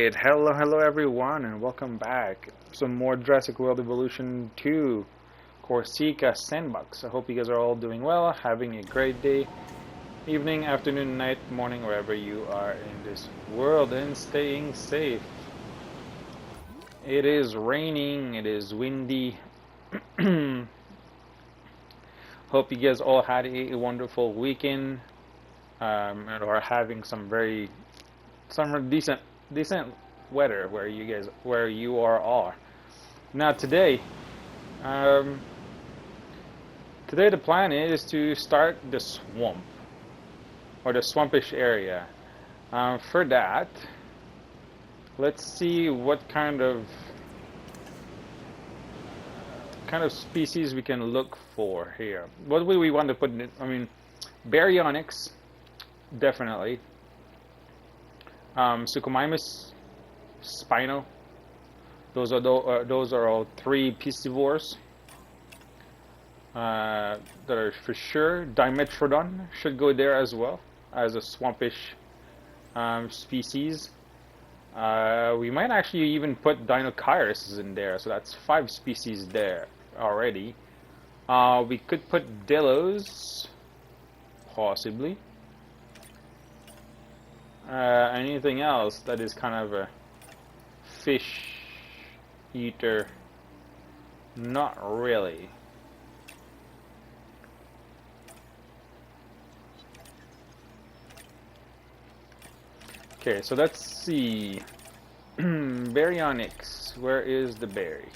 Alright, hello everyone, and welcome back. Some more Jurassic World Evolution 2 Corsica Sandbox. I hope you guys are all doing well, having a great day, evening, afternoon, night, morning, wherever you are in this world, and staying safe. It is raining, it is windy. Hope you guys all had a wonderful weekend, and are having some decent weather where you are. Now today the plan is to start the swamp, or the swampish area. For that, let's see what kind of species we can look for here. What do we want to put in? I mean, baryonyx, definitely. Suchomimus, Spino. Those are all three piscivores that are for sure. Dimetrodon should go there as well as a swampish species. We might actually even put Dinocyrus in there, so that's 5 species there already. We could put Delos, possibly. Anything else that is kind of a fish eater? Not really. Okay, so let's see. Baryonyx, where is the berry?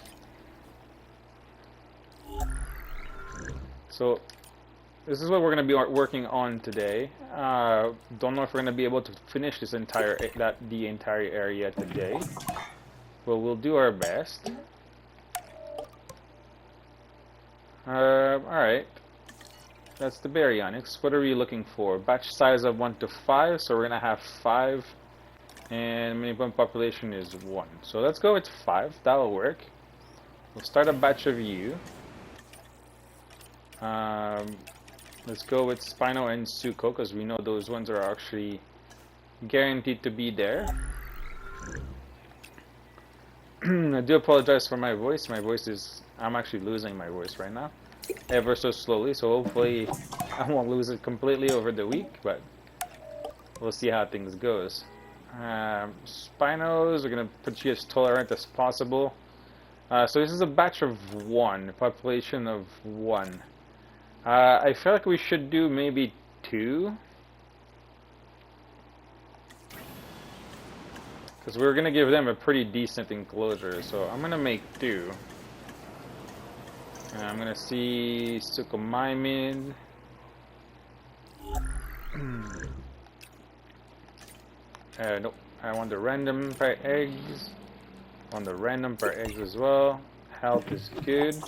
So this is what we're going to be working on today. Don't know if we're going to be able to finish the entire area today, but we'll do our best. Alright, that's the baryonyx. What are we looking for? Batch size of 1 to 5, so we're going to have 5, and minimum population is 1. So let's go with 5, that'll work. We'll start a batch of you. Let's go with Spino and Sucho, because we know those ones are actually guaranteed to be there. I do apologize for my voice. I'm actually losing my voice right now, ever so slowly, so hopefully I won't lose it completely over the week, but we'll see how things goes. Spinos, we're going to put you as tolerant as possible. So this is a batch of 1, population of 1. I feel like we should do maybe 2, because we're going to give them a pretty decent enclosure, so I'm going to make 2. And I'm going to see Suchomimus. Nope, I want the random per eggs. I want the random per eggs as well. Health is good.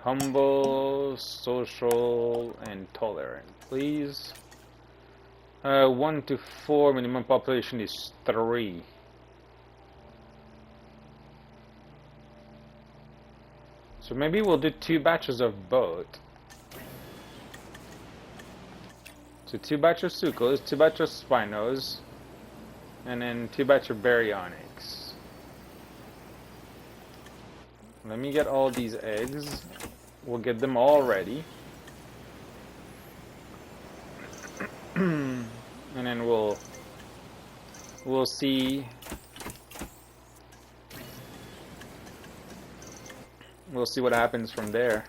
Humble, social, and tolerant, please. 1 to 4, minimum population is 3. So maybe we'll do 2 batches of both. So 2 batches of Suchos, 2 batches of Spinos, and then 2 batches of baryonyx. Let me get all these eggs. We'll get them all ready. And then we'll see what happens from there.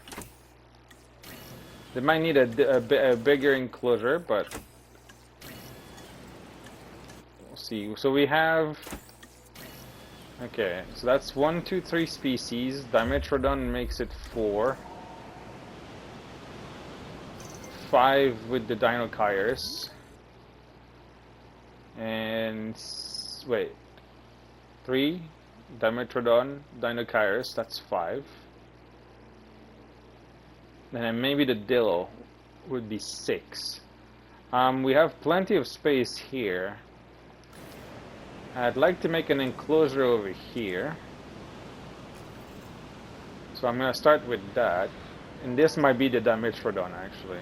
They might need a bigger enclosure, but we'll see. So we have, okay, so that's 1, 2, 3 species. Dimetrodon makes it 4. 5 with the Dinocyrus. And wait, 3 Dimetrodon, Dinocyrus, that's 5. And then maybe the Dillo would be 6. We have plenty of space here. I'd like to make an enclosure over here, so I'm going to start with that. And this might be the Dimetrodon actually.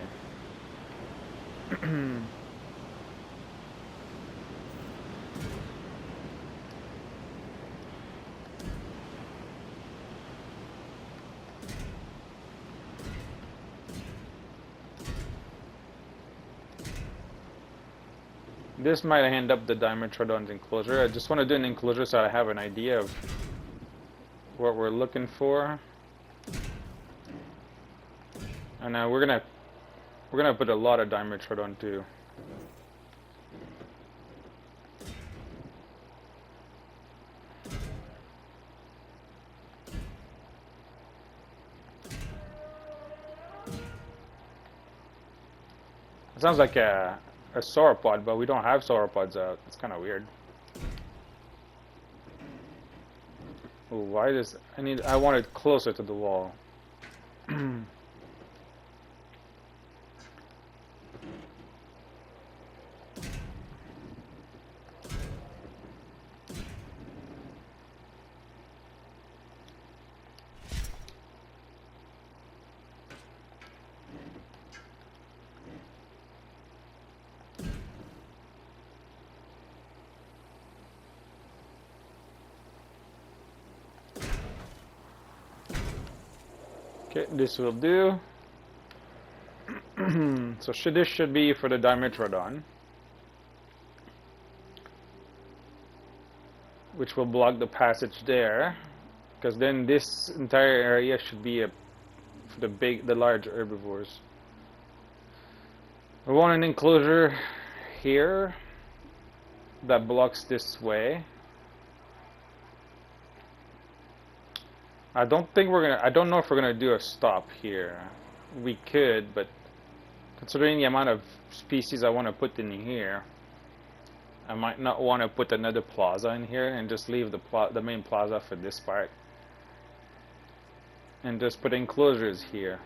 This might end up the Dimetrodon's enclosure. I just want to do an enclosure so I have an idea of what we're looking for. And we're gonna put a lot of Dimetrodon too. It sounds like a sauropod, but we don't have sauropods out. It's kind of weird. Ooh, why does I want it closer to the wall. Okay, this will do. So this should be for the Dimetrodon, which will block the passage there, because then this entire area should be for the large herbivores. We want an enclosure here that blocks this way. I don't know if we're gonna do a stop here. We could, but considering the amount of species I want to put in here, I might not want to put another plaza in here and just leave the main plaza for this part. And just put enclosures here.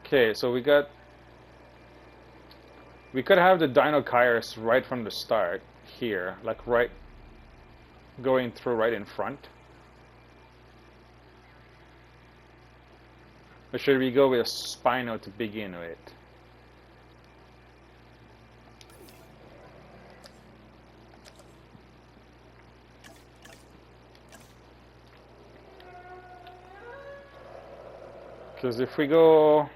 Okay, so we could have the Dinochirus right from the start here, like right going through right in front. Or should we go with a Spino to begin with? Because if we go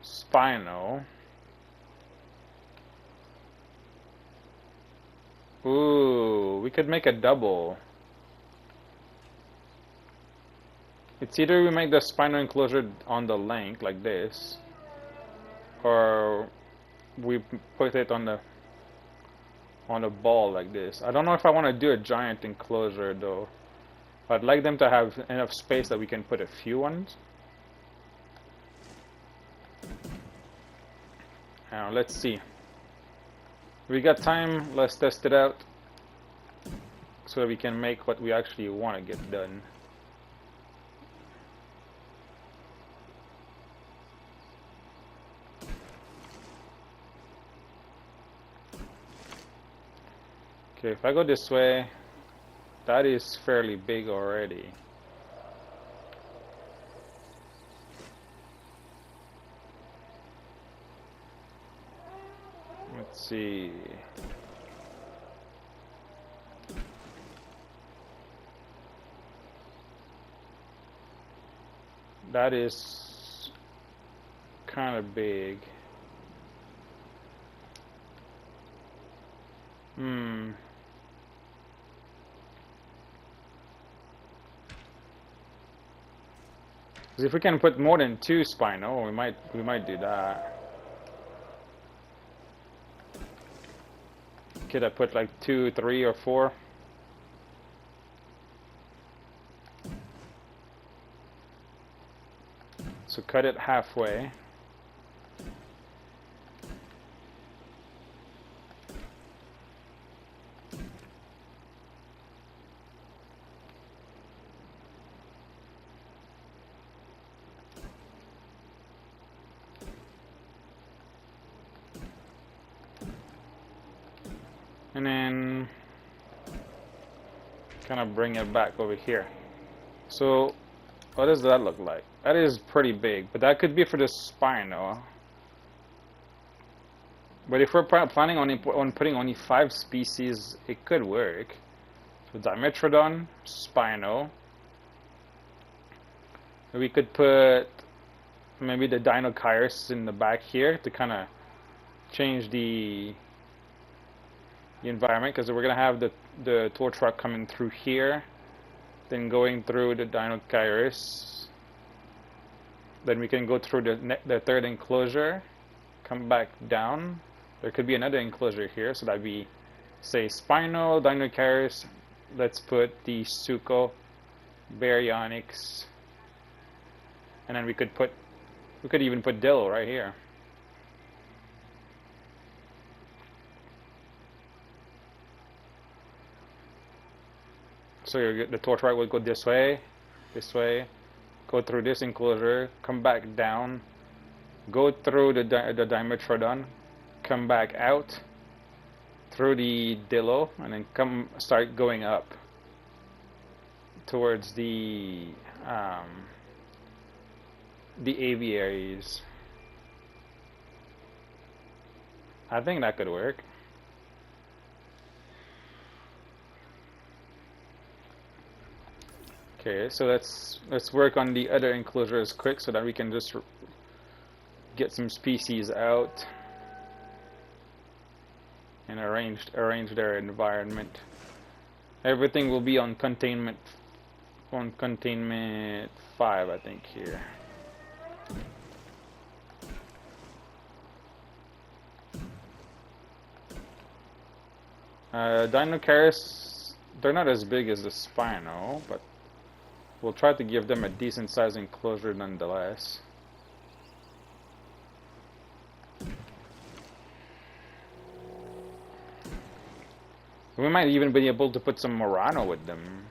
Spino, ooh, we could make a double. It's either we make the Spino enclosure on the length like this, or we put it on the ball like this. I don't know if I want to do a giant enclosure though. I'd like them to have enough space that we can put a few ones. Now let's see. We got time, let's test it out so that we can make what we actually want to get done. Okay, if I go this way, that is fairly big already. Let's see. That is kind of big. If we can put more than 2 Spino, we might do that. Could I put like 2, 3, or 4? So cut it halfway. And then kind of bring it back over here. So what does that look like? That is pretty big, but that could be for the Spino. But if we're planning on putting only 5 species, it could work. So Dimetrodon, Spino. We could put maybe the Dinochirus in the back here to kind of change the environment, because we're gonna have the tour truck coming through here, then going through the Dinochirus, then we can go through the third enclosure, come back down. There could be another enclosure here, so that'd be, say, Spino, Dinochirus. Let's put the Suco, Baryonyx, and then we could even put Dillo right here. So the tour truck would go this way, go through this enclosure, come back down, go through the Dimetrodon, come back out through the Dillo, and then start going up towards the aviaries. I think that could work. Okay, so let's work on the other enclosures quick so that we can just get some species out and arrange their environment. Everything will be on containment 5, I think, here. Dinochirus, they're not as big as the Spino, but we'll try to give them a decent sized enclosure nonetheless. We might even be able to put some Murano with them.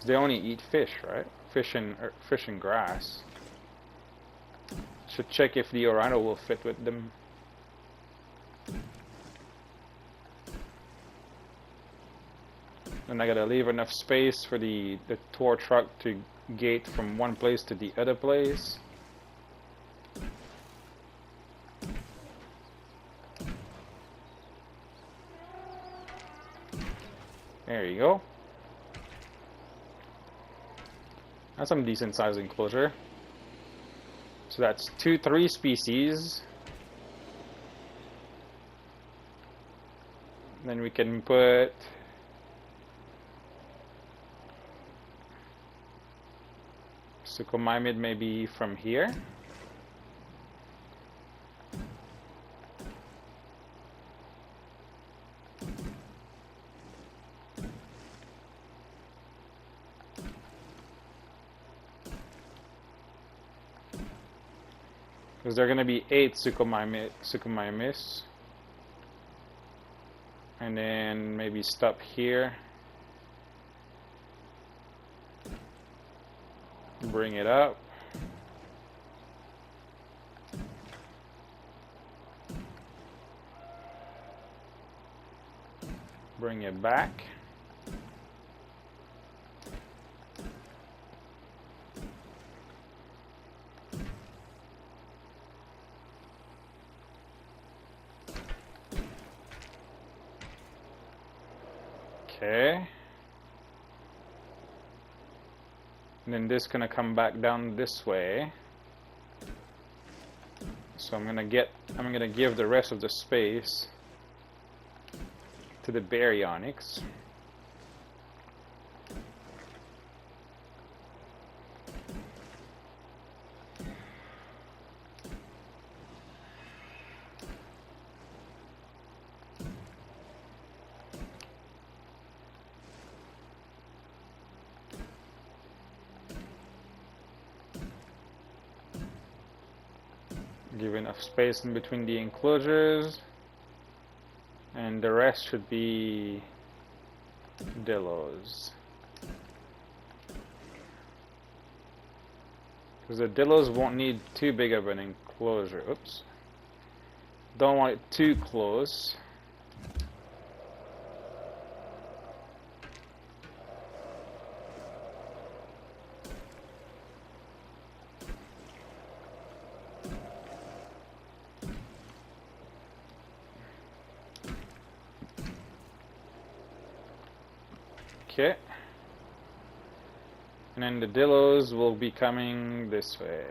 They only eat fish, right? Fish and grass. Should check if the Murano will fit with them. And I gotta leave enough space for the tour truck to gate from one place to the other place. There you go. That's some decent sized enclosure. So that's 3 species. Then we can put Suchomimid maybe from here. Because there are going to be 8 Suchomimus. And then maybe stop here. Bring it up. Bring it back. Okay. And then this is gonna come back down this way. So I'm gonna give the rest of the space to the Baryonyx. Give enough space in between the enclosures, and the rest should be Dillos. Because the Dillos won't need too big of an enclosure. Oops. Don't want it too close. Okay. And then the Dillos will be coming this way.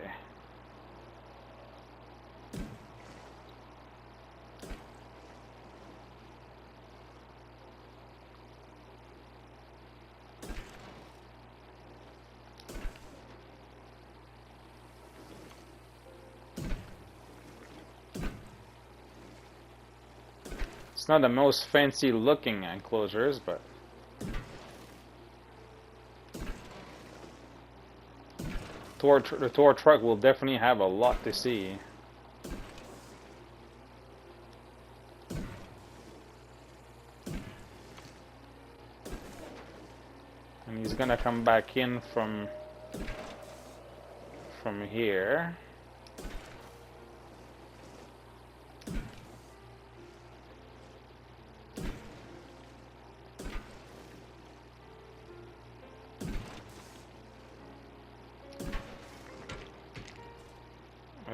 It's not the most fancy looking enclosures, but the tour truck will definitely have a lot to see. And he's gonna come back in from here.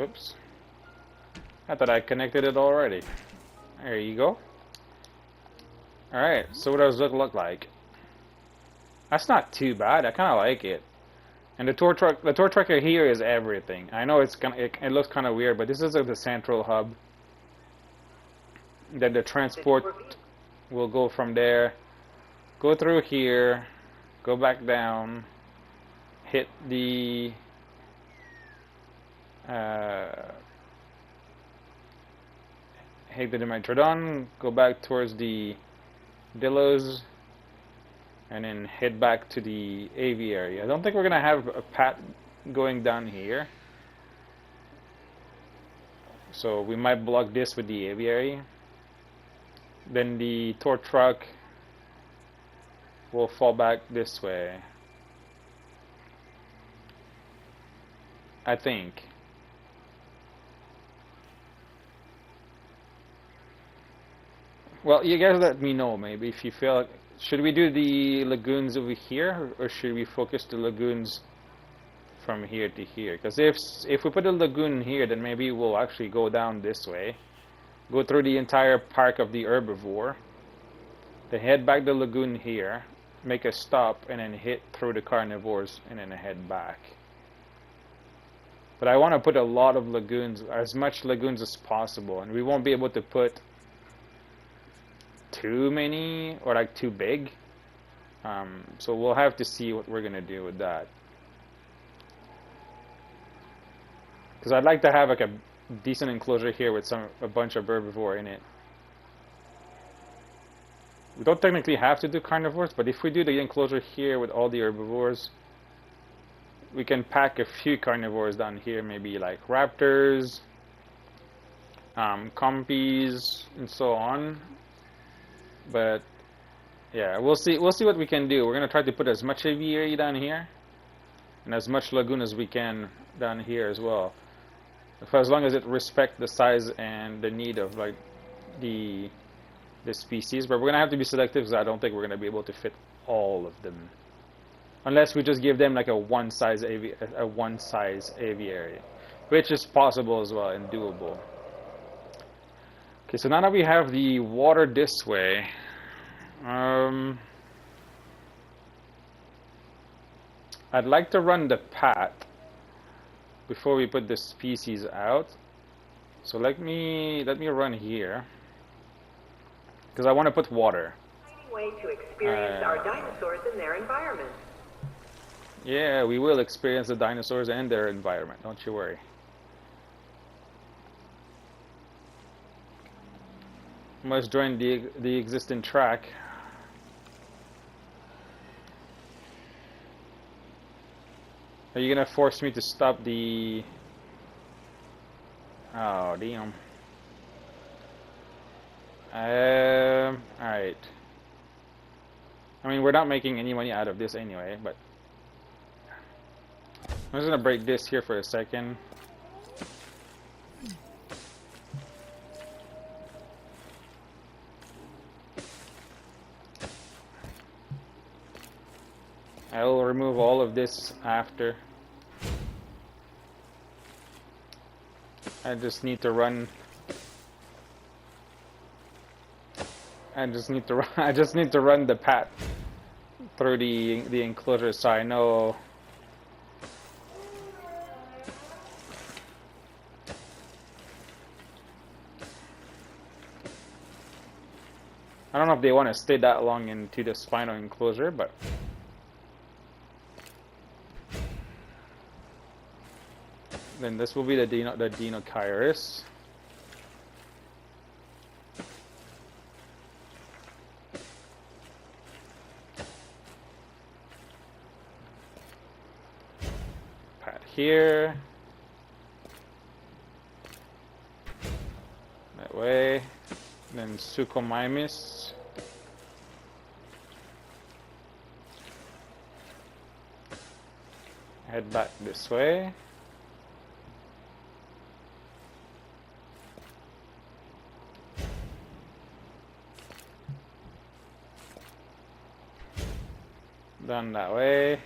Oops. I thought I connected it already. There you go. Alright, so what does it look like? That's not too bad. I kind of like it. And the tour trucker here is everything. I know it looks kind of weird, but this is like the central hub. Then the transport will go from there, go through here, go back down, hit the hit the Dimetrodon, go back towards the Delos, and then head back to the aviary. I don't think we're gonna have a path going down here, so we might block this with the aviary. Then the tour truck will fall back this way, I think. Well, you guys let me know maybe if you feel like, should we do the lagoons over here, or should we focus the lagoons from here to here? Because if we put a lagoon here, then maybe we'll actually go down this way, go through the entire park of the herbivore, then head back the lagoon here, make a stop, and then hit through the carnivores, and then head back. But I want to put a lot of lagoons, as much lagoons as possible, and we won't be able to put too many or like too big, so we'll have to see what we're gonna do with that, because I'd like to have like a decent enclosure here with a bunch of herbivore in it. We don't technically have to do carnivores, but if we do the enclosure here with all the herbivores, we can pack a few carnivores down here, maybe like raptors, compies, and so on. But yeah, we'll see what we can do. We're gonna try to put as much aviary down here and as much lagoon as we can down here as well, as long as it respects the size and the need of like the species. But we're gonna have to be selective, because I don't think we're gonna be able to fit all of them, unless we just give them like a one size aviary, which is possible as well and doable. Okay, so now that we have the water this way, I'd like to run the path before we put the species out. So let me run here, because I want to put water. Way to experience our dinosaurs in their environment. Yeah, we will experience the dinosaurs and their environment. Don't you worry. Must join the existing track. Are you gonna force me to stop the... Oh, damn. Alright. I mean, we're not making any money out of this anyway, but... I'm just gonna break this here for a second. I will remove all of this after. I just need to run. I just need to run the path through the enclosure, so I know. I don't know if they want to stay that long into the spinal enclosure, but. Then this will be the Deinocheirus. here. That way. Then Suchomimus. Head back this way. Done that way.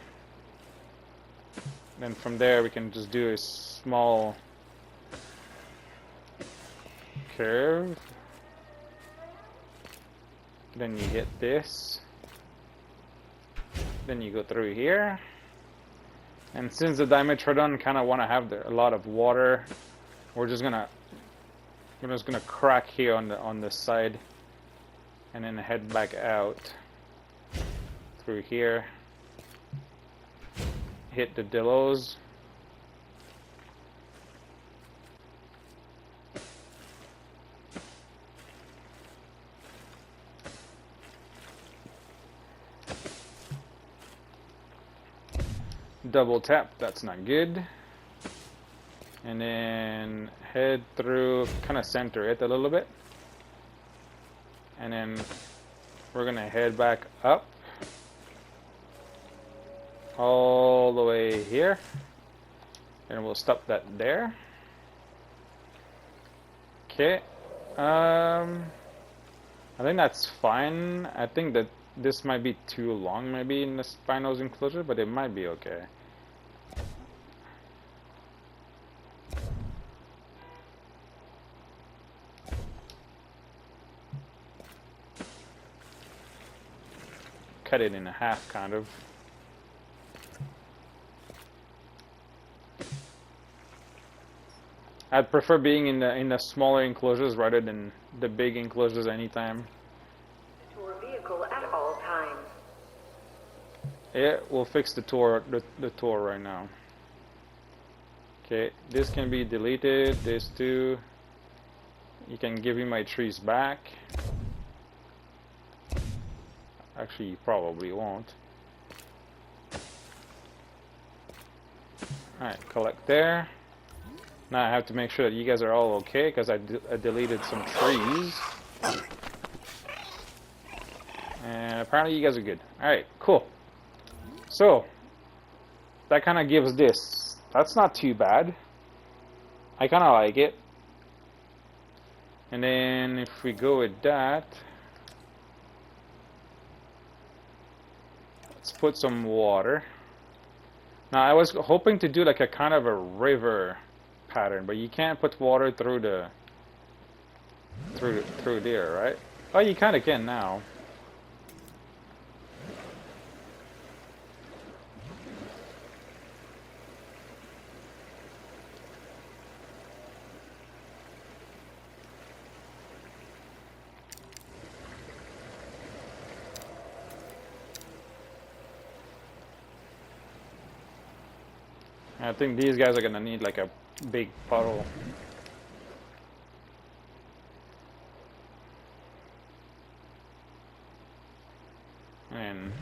Then from there we can just do a small curve. Then you hit this. Then you go through here. And since the Dimetrodon kind of want to have a lot of water, we're just gonna crack here on the side, and then head back out through here. Hit the Dillos. Double tap, that's not good. And then head through, kind of center it a little bit. And then we're gonna head back up all the way here. And we'll stop that there. Okay. I think that's fine. I think that this might be too long maybe in the Spinos enclosure, but it might be okay. Cut it in half, kind of. I'd prefer being in the smaller enclosures rather than the big enclosures anytime. Tour vehicle at all times. Yeah, we'll fix the tour right now. Okay, this can be deleted. This too. You can give me my trees back. Actually, you probably won't. Alright, collect there. Now I have to make sure that you guys are all okay, because I deleted some trees. And apparently you guys are good. Alright, cool. So, that kind of gives this. That's not too bad. I kind of like it. And then if we go with that, let's put some water. Now I was hoping to do like a kind of a river pattern, but you can't put water through there, right? Oh, you kind of can now. I think these guys are gonna need like a big puddle. And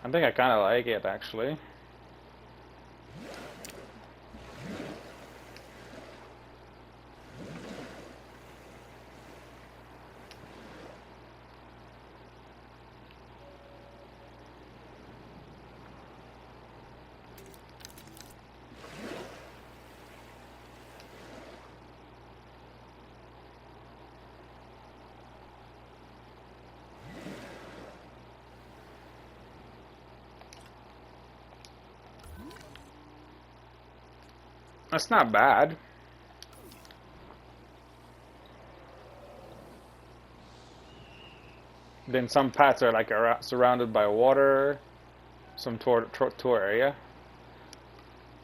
I think I kind of like it actually. That's not bad. Then some paths are like surrounded by water, some tour area.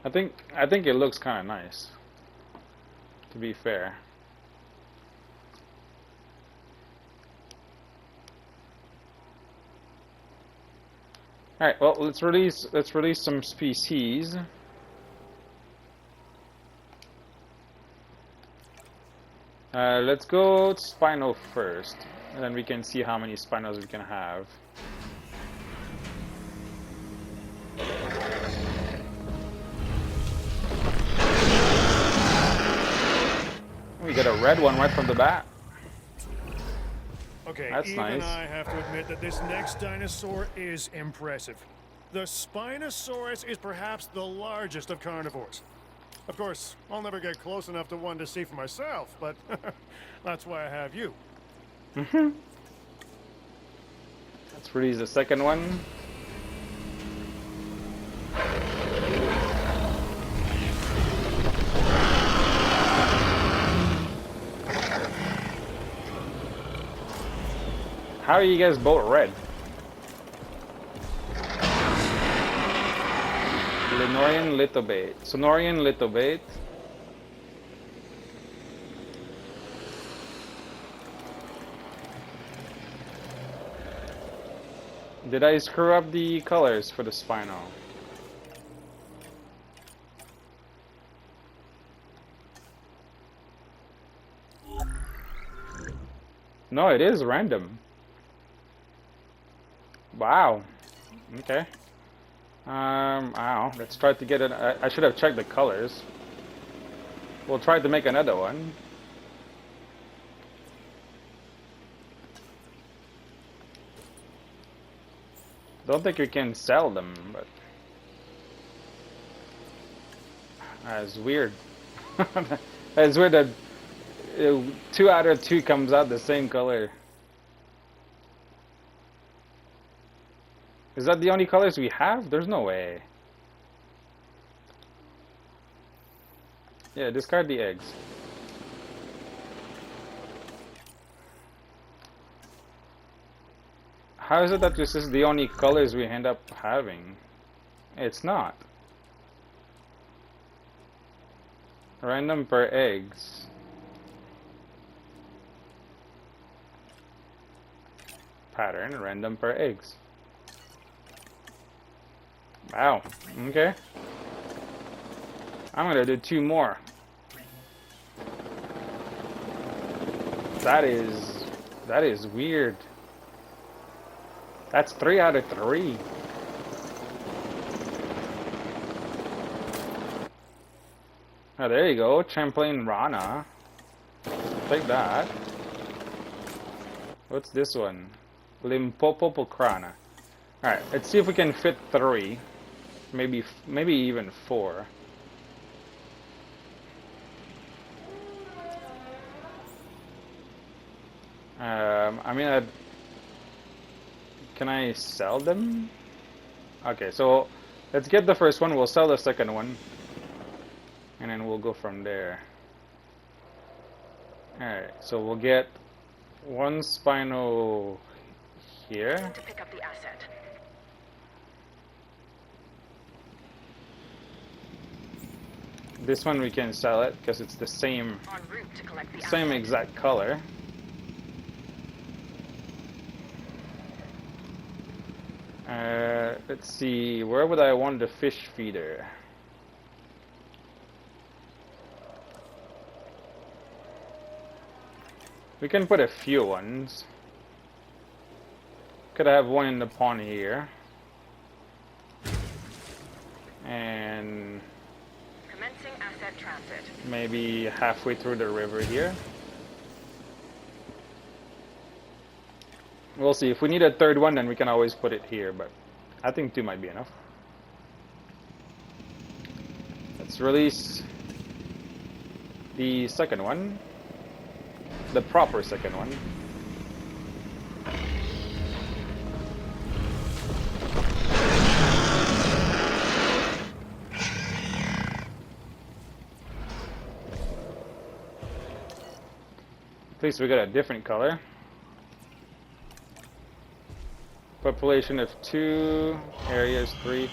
I think it looks kind of nice, to be fair. All right, well, let's release some species. Let's go Spino first, and then we can see how many Spinos we can have. We get a red one right from the bat. Okay, that's even nice. I have to admit that this next dinosaur is impressive. The Spinosaurus is perhaps the largest of carnivores. Of course, I'll never get close enough to one to see for myself, but that's why I have you. Let's release the second one. How are you guys both red? Lenorian Litobate. Sonorian Litobate. Did I screw up the colors for the Spino? No, it is random. Wow. Okay. Let's try to get it. I should have checked the colors. We'll try to make another one. Don't think we can sell them, but that's weird. That's weird that 2 out of 2 comes out the same color. Is that the only colors we have? There's no way. Yeah, discard the eggs. How is it that this is the only colors we end up having? It's not. Random per eggs. Pattern, random per eggs. Wow, okay. I'm gonna do 2 more. That is weird. That's 3 out of 3. Oh, there you go, Champlain Rana. Take that. What's this one? Limpopo Pocrana. Alright, let's see if we can fit 3. Maybe even 4. I mean, can I sell them? Okay, so let's get the first one. We'll sell the second one, and then we'll go from there. Alright, so we'll get 1 Spino here. To pick up the asset. This one we can sell it because it's the same, En route to collect the same asset. exact color. Let's see, where would I want the fish feeder? We can put a few ones. Could have one in the pond here. And Commencing asset transit. maybe halfway through the river here. We'll see. If we need a third one, then we can always put it here, but I think 2 might be enough. Let's release the second one. The proper second one. At least we got a different color. Population of 2, areas 3.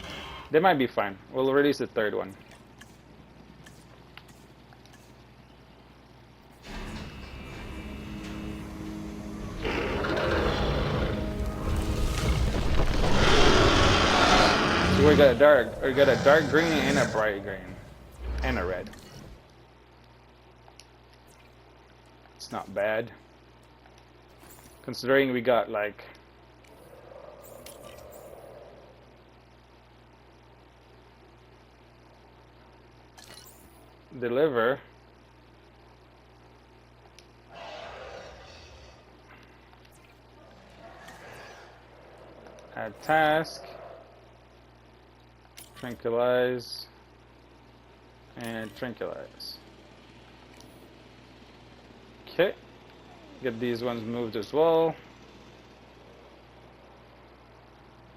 They might be fine. We'll release the third one. So we got a dark green and a bright green. And a red. It's not bad. Considering we got like deliver, add task, tranquilize, and tranquilize. Okay, get these ones moved as well.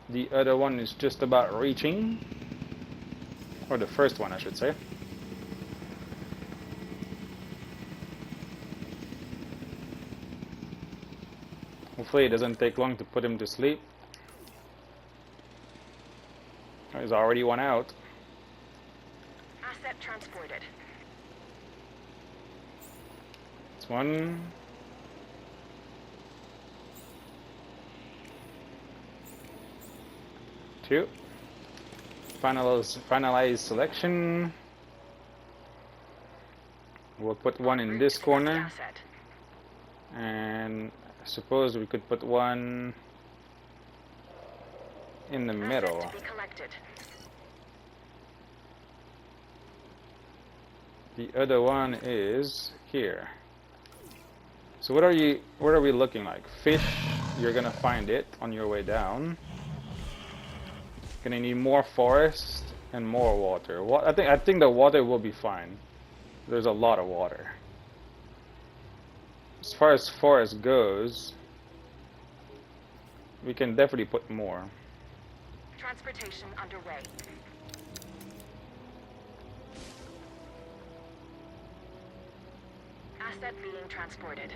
The other one is just about reaching, or the first one I should say. Hopefully it doesn't take long to put him to sleep. There's already one out. Asset transported. It's one. Two. Finalize selection. We'll put one in this corner. And I suppose we could put one in the middle. The other one is here. So what are we looking like? Fish, you're gonna find it on your way down. Gonna need more forest and more water. I think the water will be fine. There's a lot of water. As far as forest goes, we can definitely put more. Transportation underway. Asset being transported.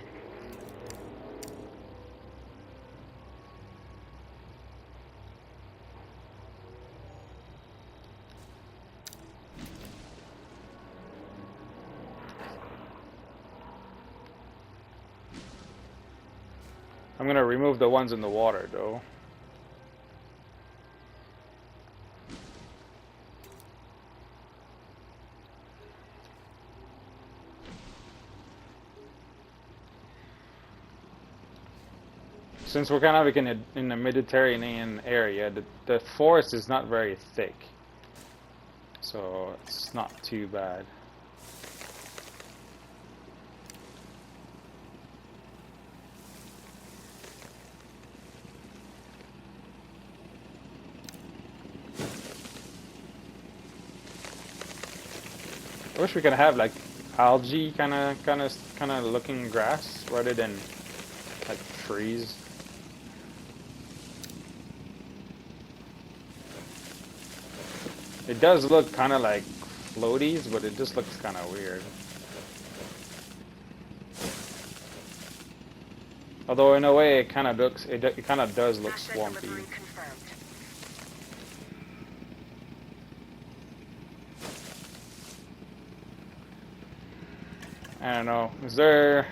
I'm gonna remove the ones in the water though. Since we're kind of like in the Mediterranean area, the forest is not very thick, so it's not too bad. I wish we could have like algae kind of looking grass rather than like trees. It does look kind of like floaties, but it just looks kind of weird. Although in a way, it kind of looks, it kind of does look swampy. I don't know. Is there?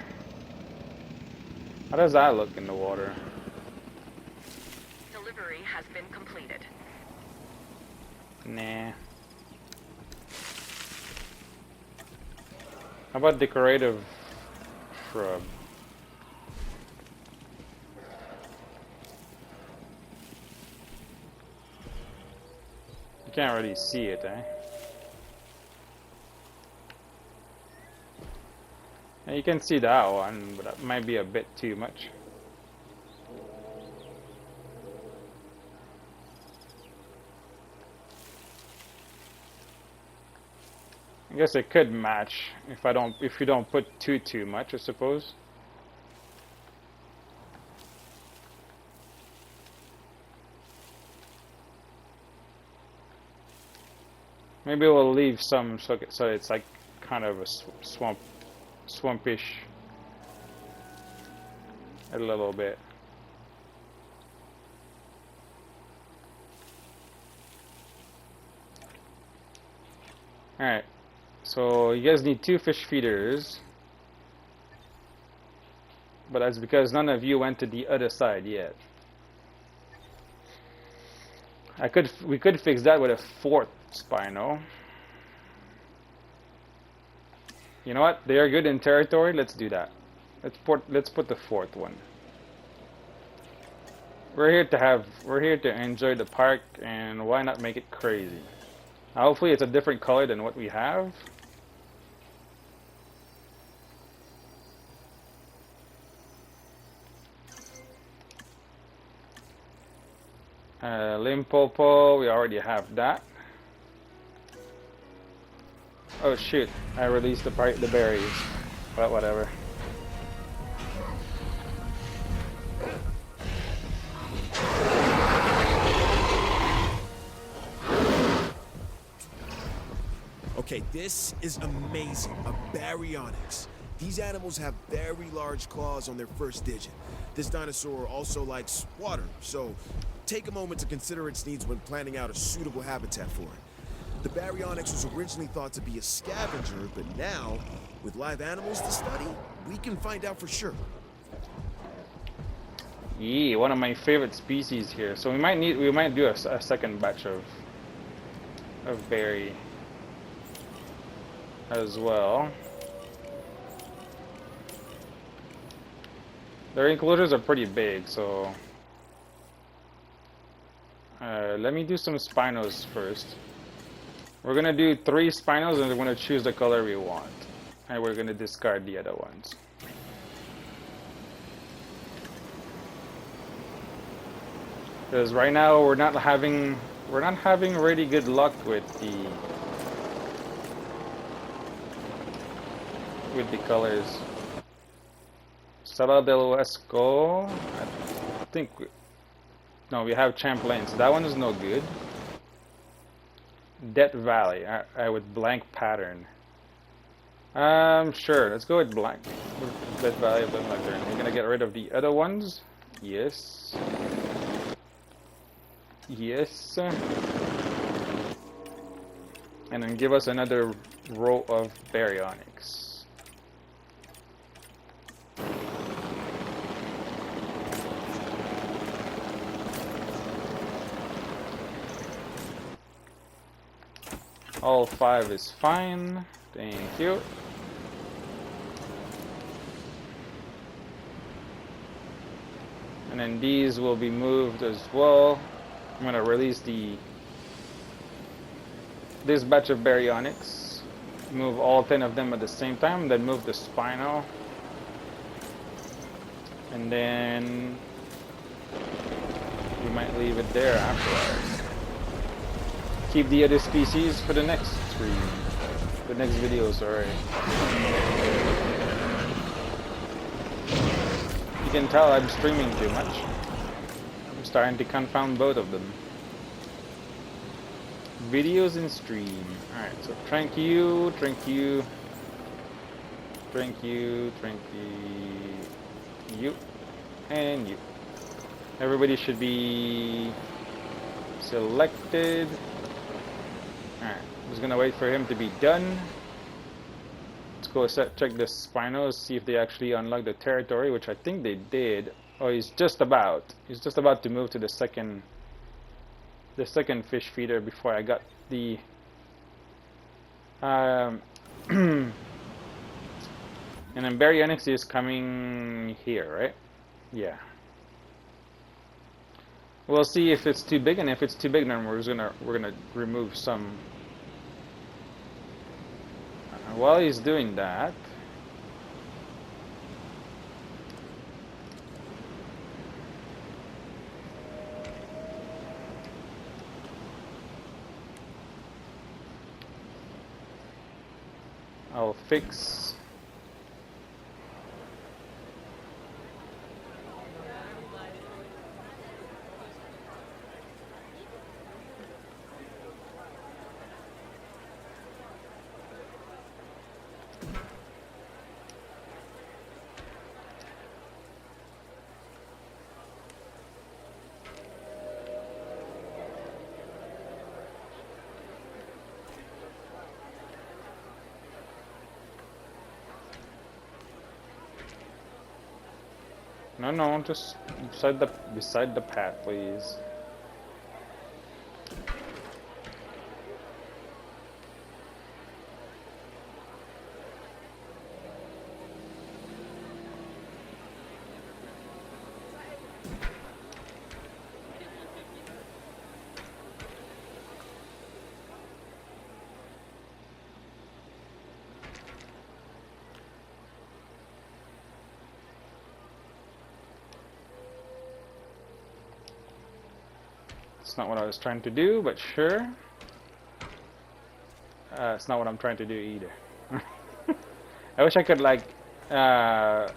How does that look in the water? Delivery has been completed. Nah. How about decorative shrub? You can't really see it, eh? Yeah, you can see that one, but that might be a bit too much. I guess it could match if you don't put too much, I suppose. Maybe we'll leave some so it's like kind of a swampish a little bit. Alright, so you guys need 2 fish feeders. But that's because none of you went to the other side yet. We could fix that with a 4th spino. You know what? They are good in territory. Let's do that. Let's put the 4th one. We're here to enjoy the park, and why not make it crazy? Hopefully it's a different color than what we have. Limpopo, we already have that. Oh shoot, I released the berries. But whatever. Okay, this is amazing. A baryonyx. These animals have very large claws on their first digit. This dinosaur also likes water, so take a moment to consider its needs when planning out a suitable habitat for it. The baryonyx was originally thought to be a scavenger, but now, with live animals to study, we can find out for sure. Yeah, one of my favorite species here. So we might do a second batch of berry as well. Their enclosures are pretty big, so let me do some spinos first. We're gonna do 3 spinos, and we're gonna choose the color we want, and we're gonna discard the other ones. Because right now we're not having really good luck with the colors. Sala del Huesco, I think no, we have Champlain, so that one is no good. Death Valley, I with blank pattern. Sure, let's go with blank. Death Valley of blank pattern. We're gonna get rid of the other ones. Yes. Yes. And then give us another row of baryonyx. All 5 is fine. Thank you. And then these will be moved as well. I'm gonna release this batch of baryonyx. Move all 10 of them at the same time, then move the spino. And then we might leave it there afterwards. Keep the other species for the next stream. The next video, sorry. You can tell I'm streaming too much. I'm starting to confound both of them. Videos and stream. Alright, so thank you, and you. Everybody should be selected. Alright, I'm just gonna wait for him to be done. Let's go check the spinos, see if they actually unlock the territory, which I think they did. Oh, he's just about to move to the second fish feeder before I got the and then baryonyx is coming here, right? Yeah. We'll see if it's too big, and if it's too big, then we're gonna remove some. While he's doing that, I'll fix. No, no, just beside the path, please. It's not what I was trying to do, but sure. It's not what I'm trying to do either. I wish I could like. I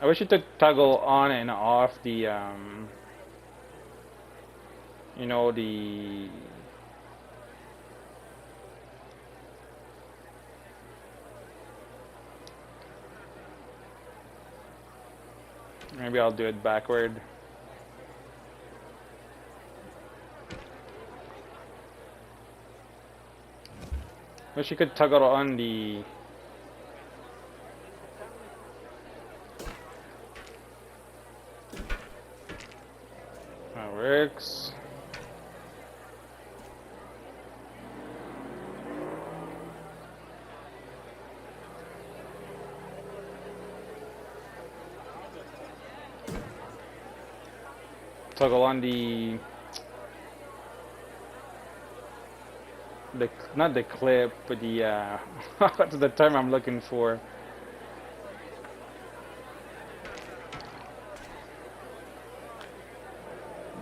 wish you could toggle on and off the. You know the. Maybe I'll do it backward. Wish you could toggle on the. That works. Toggle on the not the clip, but the what's the term I'm looking for?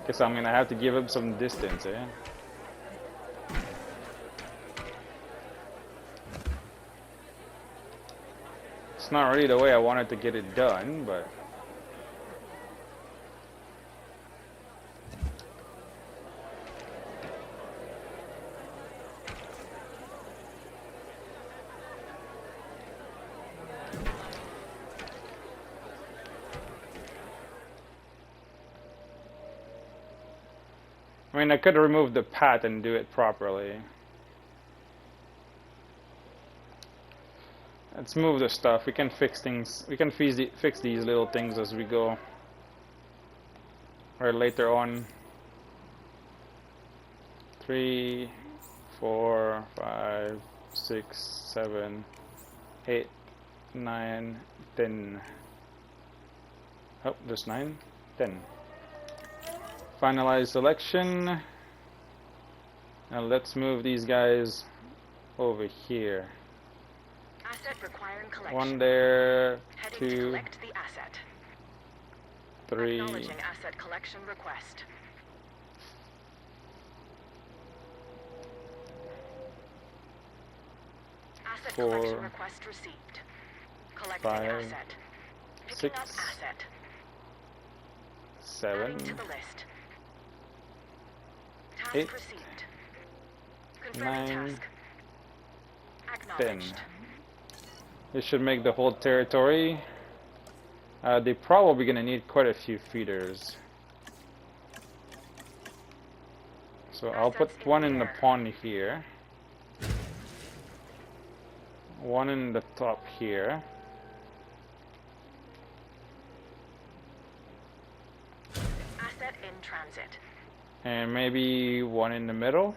Guess I'm gonna have to give up some distance, eh? It's not really the way I wanted to get it done, but. I mean, I could remove the path and do it properly. Let's move the stuff. We can fix things. We can fix these little things as we go. Or later on. 3, 4, 5, 6, 7, 8, 9, 10. Oh, there's 9, 10. Finalize selection. Now let's move these guys over here. Asset requiring collection. 1 there, Heading 2, to collect the asset. 3, Acknowledging asset collection request. 4, collection request received. Collecting 5, asset. Picking up 6, asset. 7, Adding to the list. Task 8, received. Confirming 9, task. 10. Acknowledged. This should make the whole territory. They're probably gonna need quite a few feeders. So I'll put one in the pond here. One in the top here. Asset in transit. And maybe one in the middle.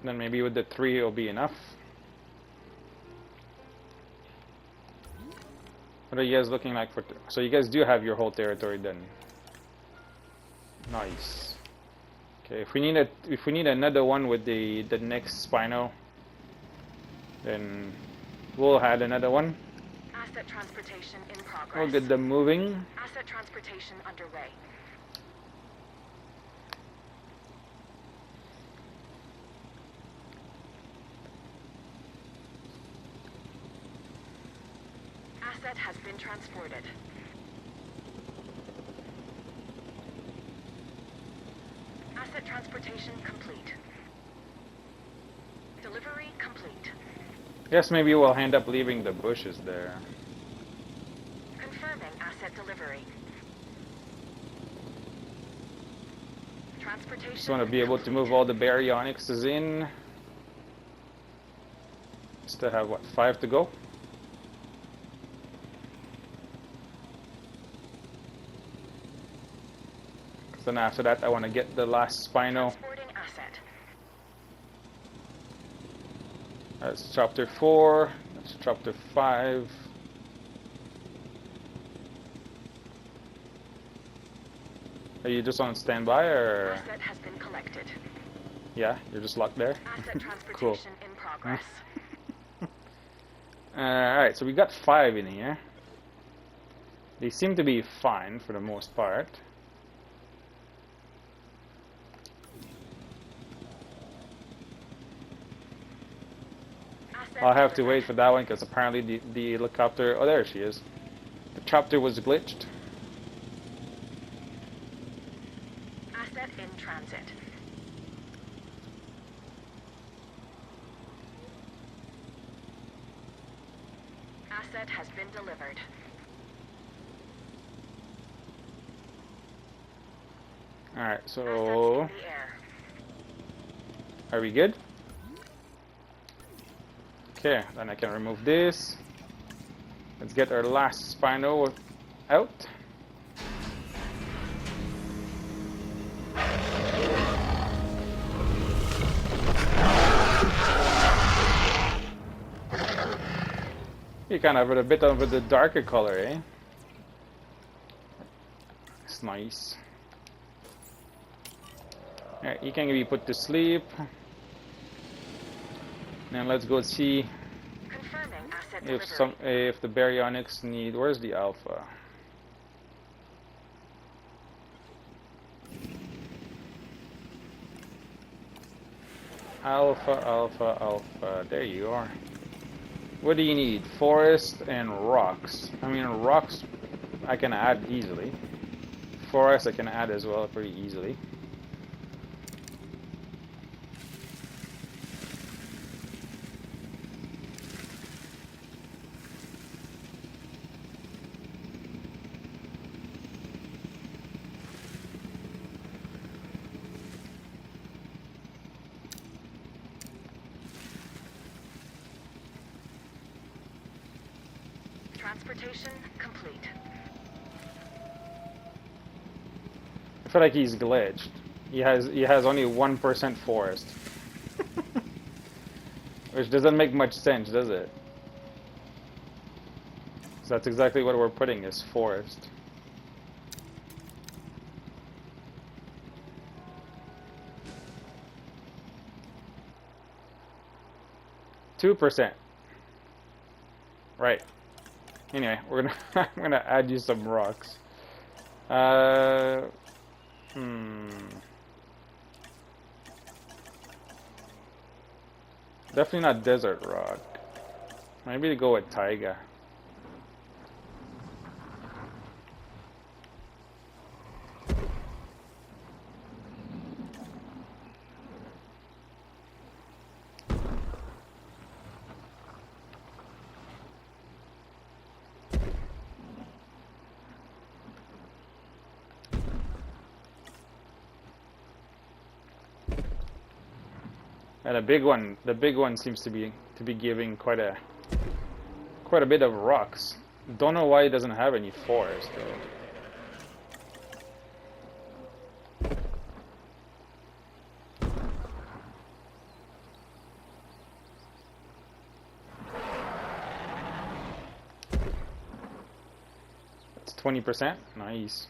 Then maybe with the 3 it'll be enough. What are you guys looking like for? So you guys do have your whole territory done. Nice. Okay, if we need another one with the next spino, then we'll add another one. Asset transportation in progress. We'll get them moving. Asset transportation underway. Asset has been transported. Asset transportation complete. Delivery complete. Guess maybe we'll end up leaving the bushes there. Confirming asset delivery. Transportation. Just want to be able to move all the baryonyx in. Still have what, 5 to go? Then after that I want to get the last Spino. That's chapter 4. That's chapter 5. Are you just on standby, or? Asset has been collected. Yeah, you're just locked there? Asset transportation in progress. Alright, so we got 5 in here. They seem to be fine for the most part. I'll have to wait for that one because apparently the helicopter... Oh, there she is. The chopper was glitched. Asset in transit. Asset has been delivered. Alright, so... Assets in the air. Are we good? Okay, then I can remove this. Let's get our last Spino out. You kind of have it a bit of the darker color, eh? It's nice. Alright, you can be put to sleep. Now let's go see if the baryonics need. Where's the alpha? Alpha. There you are. What do you need? Forest and rocks. I mean, rocks I can add easily. Forest I can add as well pretty easily. Transportation complete. I feel like he's glitched. He has only 1% forest. Which doesn't make much sense, does it? So that's exactly what we're putting is forest. %. Right. Anyway, we're gonna I'm gonna add you some rocks. Definitely not desert rock. Maybe to go with taiga. And the big one seems to be giving quite a bit of rocks. Don't know why it doesn't have any forest though. It's 20%. Nice.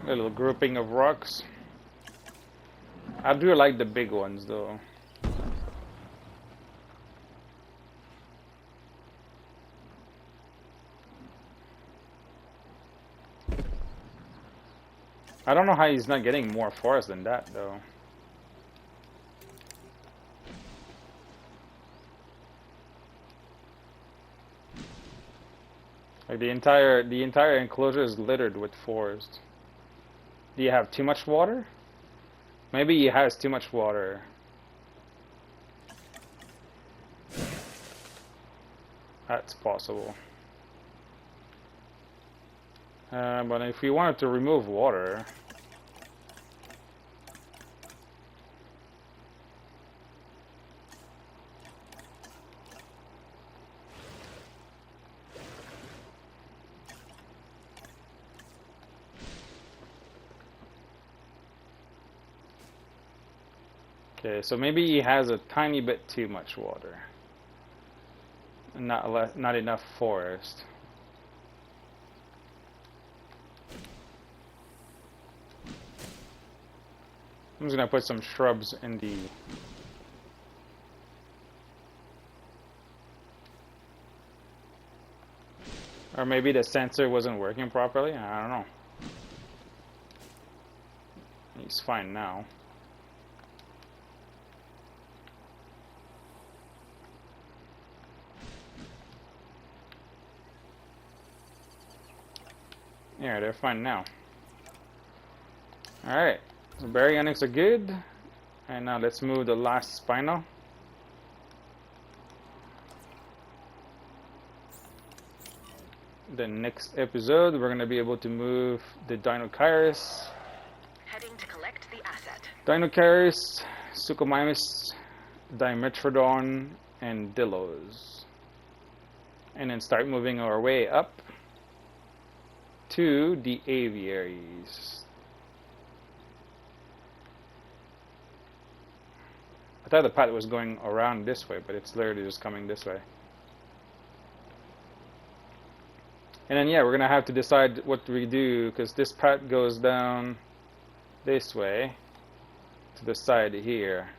A little grouping of rocks. I do like the big ones though. I don't know how he's not getting more forest than that though. Like the entire enclosure is littered with forest. Do you have too much water? Maybe he has too much water. That's possible. But if you wanted to remove water, okay, so maybe he has a tiny bit too much water. Not enough forest. I'm just gonna put some shrubs in the or maybe the sensor wasn't working properly. I don't know. He's fine now. Yeah, they're fine now. Alright, so baryonyx are good. And now let's move the last spino. The next episode, we're going to be able to move the Dinocaris. Heading to collect the asset. Dinocaris, Suchomimus, Dimetrodon, and Dillos. And then start moving our way up to the aviaries. I thought the path was going around this way, but it's literally just coming this way. And then yeah, we're gonna have to decide what we do, because this path goes down this way to the side here.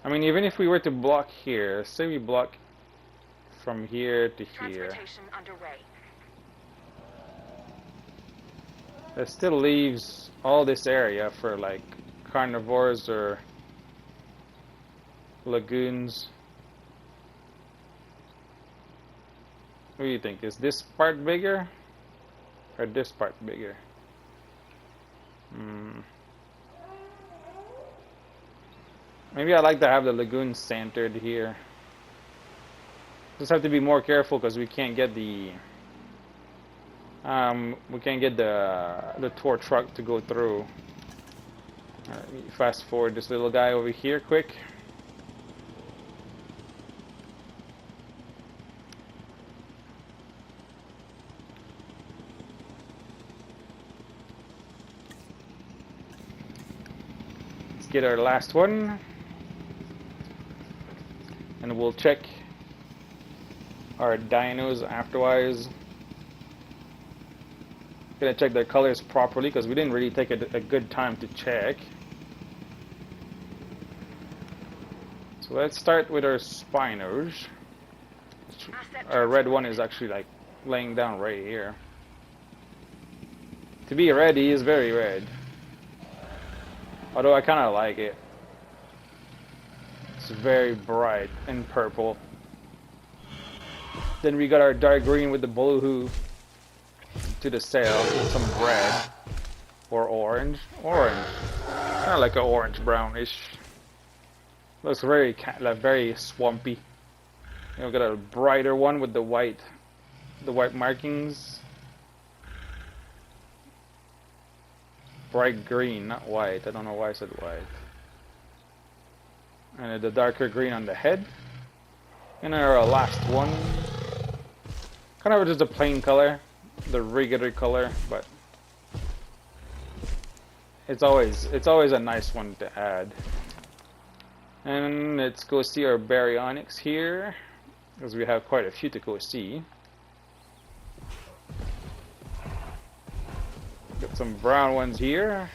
I mean, even if we were to block here, say we block from here to here, Transportation underway. that still leaves all this area for like carnivores or lagoons. What do you think? Is this part bigger or this part bigger? Maybe I like to have the lagoon centered here. Just have to be more careful because we can't get the tour truck to go through. Alright, let me fast forward this little guy over here quick. Let's get our last one. And we'll check our dinos afterwards. Gonna check their colors properly because we didn't really take a good time to check. So let's start with our spinos. Our red one is actually like laying down right here. To be red, he is very red. Although I kind of like it. It's very bright and purple. Then we got our dark green with the blue to the sail with some red or orange. Orange. Kind of like an orange brownish. Looks very very swampy. You know, we got a brighter one with the white markings. Bright green, not white. I don't know why I said white. And the darker green on the head. And our last one, kind of just a plain color, the regular color, but it's always a nice one to add. And let's go see our baryonyx here, because we have quite a few to go see. Got some brown ones here.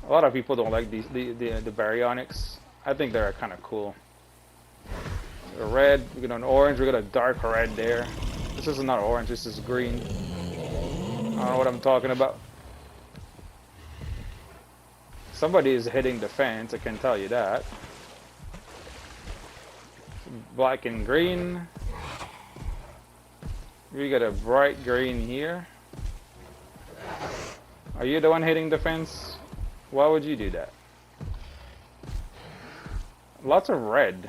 A lot of people don't like the baryonyx. I think they're kind of cool. A red, we got an orange, we got a dark red there. This is not orange, this is green. I don't know what I'm talking about. Somebody is hitting the fence, I can tell you that. Black and green. We got a bright green here. Are you the one hitting the fence? Why would you do that? Lots of red.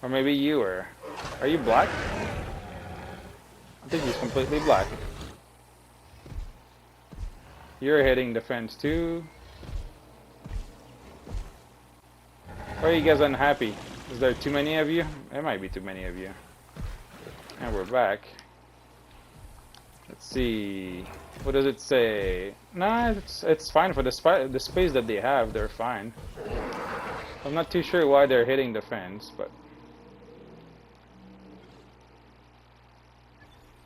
Or maybe you are. Are you black? I think he's completely black. You're hitting the fence too. Why are you guys unhappy? Is there too many of you? There might be too many of you. And we're back. Let's see. What does it say? Nah, it's fine for the space that they have. They're fine. I'm not too sure why they're hitting the fence, but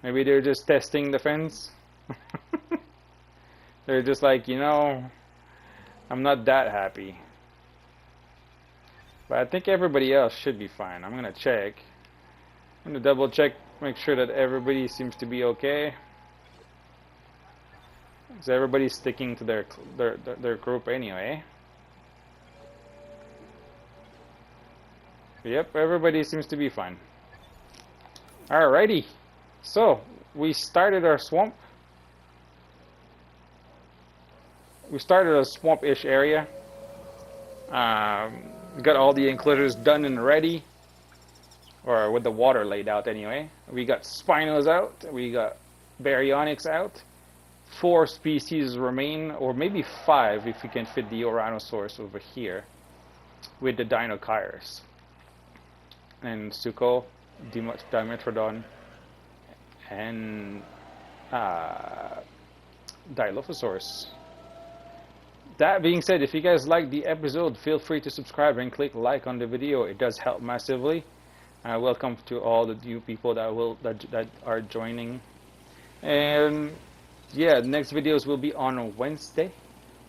maybe they're just testing the fence. They're just like, you know, I'm not that happy. But I think everybody else should be fine. I'm gonna check. I'm gonna double check, make sure that everybody seems to be okay. Because everybody's sticking to their group anyway. Yep, everybody seems to be fine. Alrighty. So, we started our swamp. We started a swamp-ish area. We got all the enclosures done and ready. Or with the water laid out anyway. We got spinos out. We got baryonyx out. 4 species remain, or maybe 5 if we can fit the Oranosaurus over here. With the Dinochires. And Suco, Dimetrodon, and Dilophosaurus. That being said, if you guys like the episode, feel free to subscribe and click like on the video. It does help massively. Welcome to all the new people that are joining. And yeah, the next videos will be on Wednesday.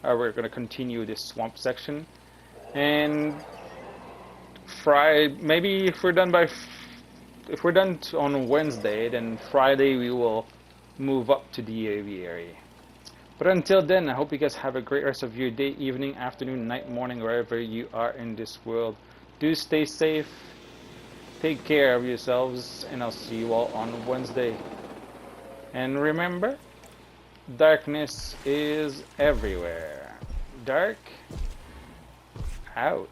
We're gonna continue this swamp section, and Friday, maybe if we're done on Wednesday, then Friday we will move up to the aviary. But until then, I hope you guys have a great rest of your day, evening, afternoon, night, morning, wherever you are in this world. Do stay safe, take care of yourselves, and I'll see you all on Wednesday. And remember, darkness is everywhere. Dark out.